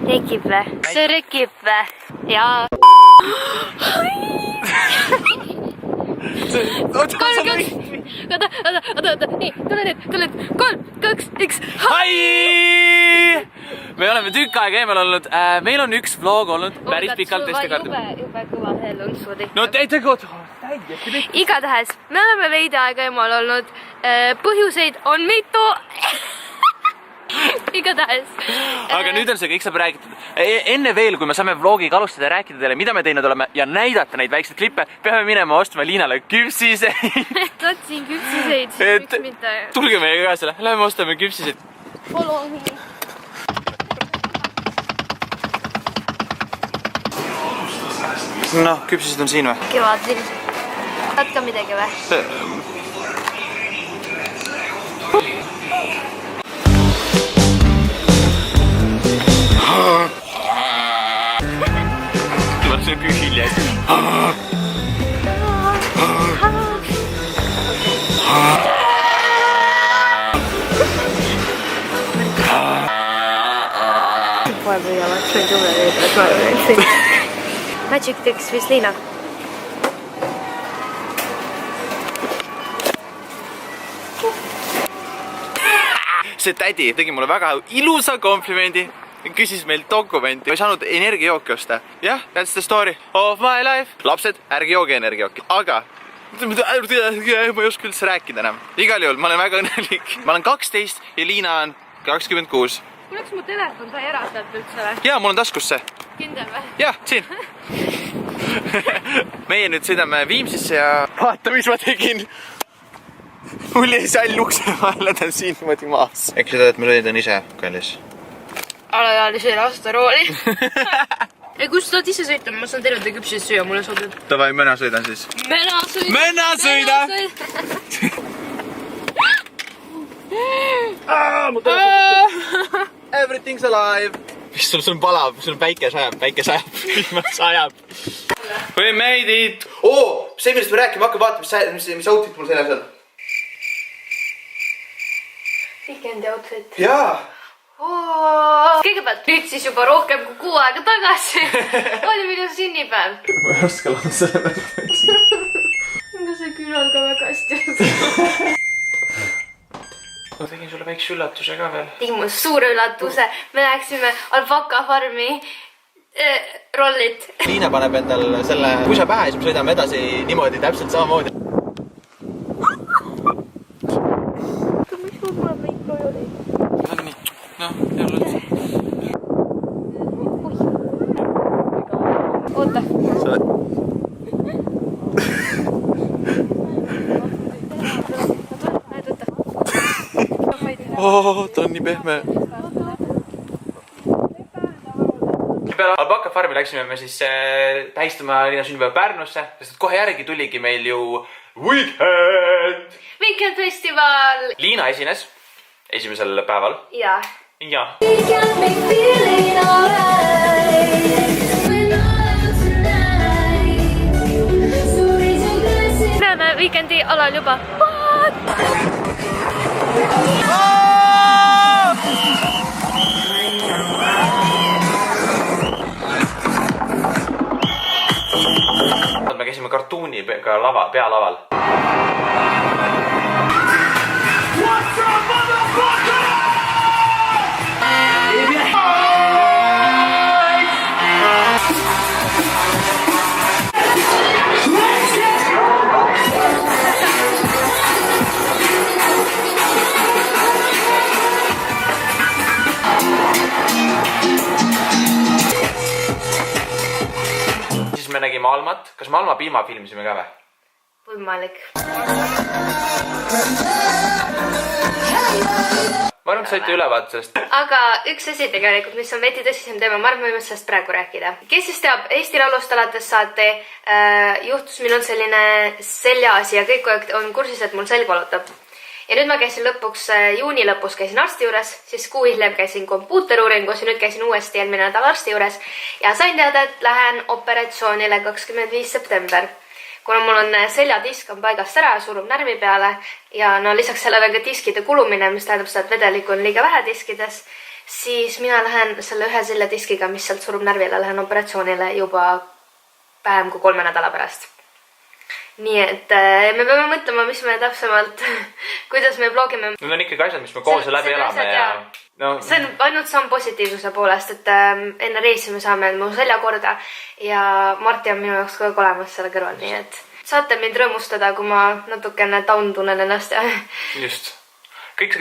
Rekib vä? See rekib vä? Jaa. Oota. Nii, tule nüüd. 3, 2, 1. Hai! Me oleme tükk aega eemal olnud. Meil on üks vlog olnud päris pikalt teiste kartu. Jube kõva hell on sul ikka. No tegelikult. Igatahes, me oleme veidi aega eemal olnud. Põhjuseid on mitu. Igatahes. Aga nüüd on see kõik saab räägitud. Enne veel, kui me saame vlogiga alustada ja rääkida teile, mida me teinud oleme ja näidata neid väikseid klippe, peame minema ostma Liinale küpsiseid. Tahtsin küpsiseid, siis miks mitte. Tulge meiega kaasale, lähme ostame küpsiseid. Follow me. Noh, küpsised on siin või? Kevad siin. Saad ka midagi või? Tuleb see kühil jäi. Kohe püüavad, see on tume veidi, et ma olen Magic Tricks with Liina. See tädi tegi mulle väga ilusa komplimendi. Küsis meil dokumenti. Ma ei saanud energiajooki osta. Jah, that's the story of my life. Lapsed, ärge jooge energiajooki. Aga ma ei oska üldse rääkida enam. Igal juhul, ma olen väga õnnelik. Ma olen 12 ja Liina on 26. Kuuleks mu telefon sai ära sealt üldse või? Jaa, mul on taskus see. Kindel või? Jah, siin. Meie nüüd sõidame Viimsisse ja vaata, mis ma tegin. Mul jäi sall ukse vahele, ta on siin niimoodi maas. Eks seda, et ma sõidan ise, kallis. Alaealise lasta rooli. Ei, kus saad ise sõita? Ma saan teile küpsist süüa, mulle sobib. Davai, mina sõidan siis. Mena sõida! Mena sõida! Everything's alive! Mis sul palab? Sul päike sajab. Viimalt sajab. We made it! See, millest me rääkima hakkab, vaata, mis outfit mul seljas on. Weekendi outfit. Jaa! Kõigepealt nüüd siis juba rohkem kui 6 aega tagasi. Oli minu sünnipäev. Ma ei oska laua selle peale. Aga see külal ka väga hästi. Ma tegin sulle väikse üllatuse ka veel. Tegin mulle suure üllatuse. Me läheksime alpakafarmi rollit. Liina paneb endal selle pusa pähe ja siis me sõidame edasi niimoodi täpselt samamoodi. Noh, jälle. Oota. Ta on nii pehme. Peale alpakafarmi läksime me siis tähistama Liina sünnipäeva Pärnusse, sest kohe järgi tuligi meil ju Weekend! Weekend festival! Liina esines esimesel päeval. Jaa. Ja. Näeme Weekendi alal juba. Me käisime kartuuni pealaval. Siis me nägime Almat. Kas me Alma piima filmisime ka või? Võimalik. Ma arvan, et saite ülevaate sellest. Aga üks asi tegelikult, mis on veidi tõsisem teema, ma arvan, võime sellest praegu rääkida. Kes siis teab, Eesti Laulust alates saate juhtus minul selline seljaasi ja kõik on kursis, et mul selg valutab. Ja nüüd ma käisin lõpuks, juuni lõpus käisin arsti juures, siis kuu hiljem käisin kompuuteruuringus ja nüüd käisin uuesti eelmine nädal arsti juures ja sain teada, et lähen operatsioonile 25. september. Kuna mul on seljadisk on paigast ära ja surub närvi peale ja no lisaks selle veel ka diskide kulumine, mis tähendab seda, et vedelikku on liiga vähe diskides, siis mina lähen selle ühe seljadiskiga, mis sealt surub närvile, lähen operatsioonile juba vähem kui 3 nädala pärast. Nii et me peame mõtlema, mis me täpsemalt, kuidas me vlogime. Need on ikkagi asjad, mis me koos läbi elame ja... No. See on ainult samm positiivsuse poolest, et enne reisi me saame mu selja korda ja Marti on minu jaoks kogu olemas selle kõrval, nii et saate mind rõõmustada, kui ma natukene down tunnen ennast. Just. Kõik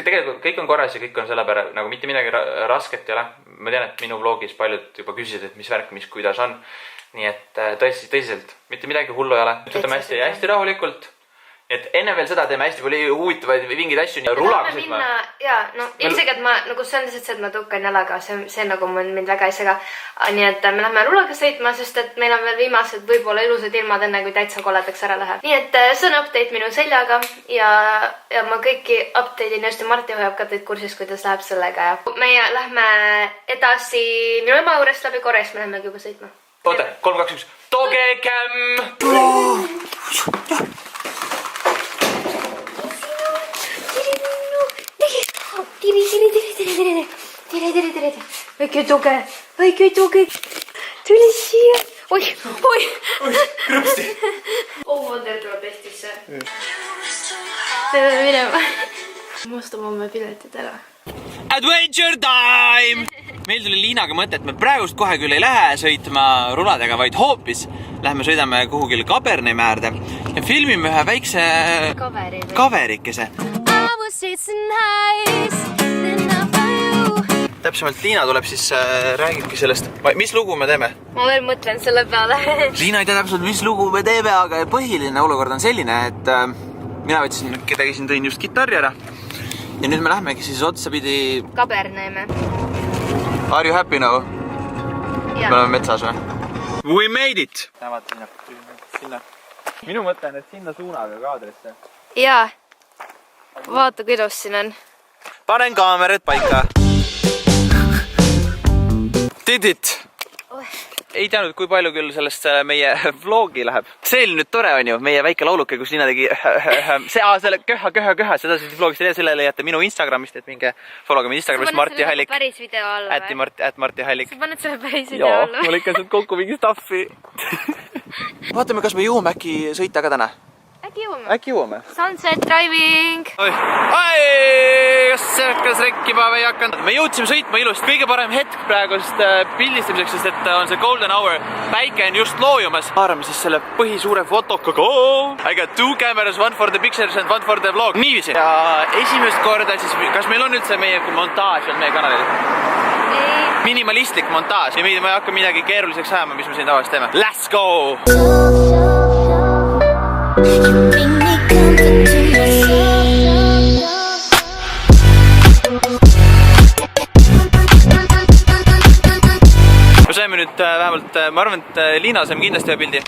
on korras ja kõik on selle pärast, nagu mitte midagi rasket ei ole. Ma tean, et minu vlogis paljud juba küsisid, et mis värk, mis kuidas on. Nii et tõsiselt, mitte midagi hullu ei ole. Ütleme hästi rahulikult. Et enne veel seda teeme hästi palju huvitavaid vingeid asju. Ilmselt ma, nagu see on lihtsalt see, et ma tõukan jalaga, see nagu mind väga ei sega. Nii et me lähme rulaga sõitma, sest et meil on veel viimased võib-olla ilusad ilmad enne, kui täitsa koledaks ära läheb. Nii et see on update minu seljaga ja ma kõiki update'in just ja Marti hoiab ka teid kursis, kuidas läheb sellega. Meie lähme edasi minu ema juurest läbi Korres, me lähme juba sõitma. Oota, 3, 2, 1. Togecam! Tere. Väike tuge. Tuli siia. Oi. Krõpsti. Vander tuleb Eestisse. Peame minema. Ma ostame oma piletid ära. Adventure time! Meil tuli Liinaga mõte, et me praegust kohe küll ei lähe sõitma ruladega, vaid hoopis lähme sõidame kuhugile Kabernemäärde ja filmime ühe väikse kaverikese. Täpsemalt Liina tuleb siis räägibki sellest, mis lugu me teeme? Ma veel mõtlen selle peale. Liina ei tea täpselt, mis lugu me teeme, aga põhiline olukord on selline, et mina võtsin, kedagi siin tõin just kitarri ära ja nüüd me lähmegi siis otsapidi Kaberneeme. Are you happy now? Ja. Me oleme metsas või? We made it! Näevad sinna. Minu mõte on, et sinna suunaga kaadrisse. Jaa. Vaata, kuidas siin on. Panen kaamerad paika. Did it! Ei teadnud, kui palju küll sellest meie vlogi läheb. See oli nüüd tore on ju, meie väike lauluke, kus Liina tegi selle köha, seda siis vlogist selle leiate minu Instagramist, et minge followge mind Instagramist Marti Hallik. Päris video alla või? Marti Hallik. Sa paned selle päris video alla või? Jaa, ma lõikan sealt kokku mingi staffi. Vaatame, kas me jõuame äkki sõita ka täna. Äkki jõuame. Sunset driving. Kas rekkima või ei hakanud? Me jõudsime sõitma ilust. Kõige parem hetk praegust pildistamiseks, sest et on see golden hour. Päike on just loojumas. Haarame siis selle põhisuure fotokaga. I got 2 cameras, 1 for the pictures and 1 for the vlog. Niiviisi. Ja esimest korda siis, kas meil on üldse meie montaaž on meie kanalil? Minimalistlik montaaž. Ja ma ei hakka midagi keeruliseks ajama, mis me siin tavaliselt teeme. Let's go! Me saime nüüd vähemalt, ma arvan, et Liina saime kindlasti ühe pildi.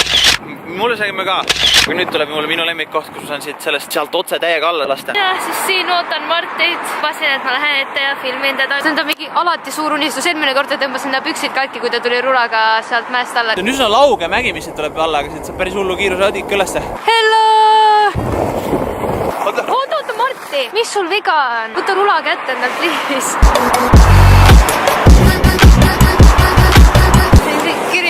Mulle saime ka. Kui nüüd tuleb mulle minu lemmikkoht, kus ma saan sealt otse täiega alla lasta. Ja, siis siin ootan Martit. Pasin, et ma lähen ette ja filmin teda. See on mingi alati suur unistus. Eelmine kord tõmbasin ta püksid katki, kui ta tuli rulaga sealt mäest alla. See on üsna lauge mägi, mis tuleb alla, aga siit saab päris hullu kiiruse ikka ülesse. Hello! Oota, Marti! Mis sul viga on? Võta rula kätte endal, please.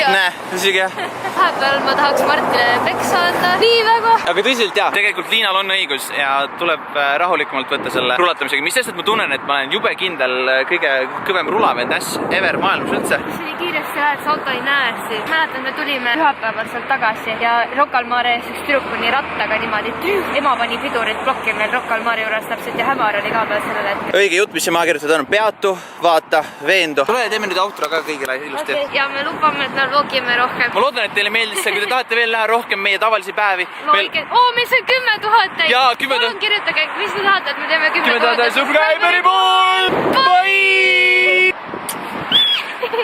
Näe, isegi jah. Vahepeal ma tahaks Martile peksa anda. Nii väga. Aga tõsiselt jah, tegelikult Liinal on õigus ja tuleb rahulikumalt võtta selle rulatamisega. Mis sest, et ma tunnen, et ma olen jube kindel kõige kõvem rulavend ever maailmas üldse. Kui nii kiiresti lähed, sa auto ei näe siis. Mäletan, me tulime pühapäeval sealt tagasi ja Rocca al Mare üks tüdrukuni rattaga niimoodi. Ema pani pidurit blokki meil Rocca al Mare juures täpselt ja hämar oli ka peal sellele hetkel. Õige jutt, mis see maha kirjutatud on. Peatu, vaata, veendu. Tule, teeme nüüd outro ka kõigile ilusti. Okay. Ja me lubame, et me vlogime rohkem. Ma loodan, et teile meeldis see, kui te tahate veel näha rohkem meie tavalisi päevi. Meil see 10 000 täis. Jaa, 10 000. Palun kirjutage, mis te tahate, et me teeme 10 000. 10 000 subscriberi pool! Bye!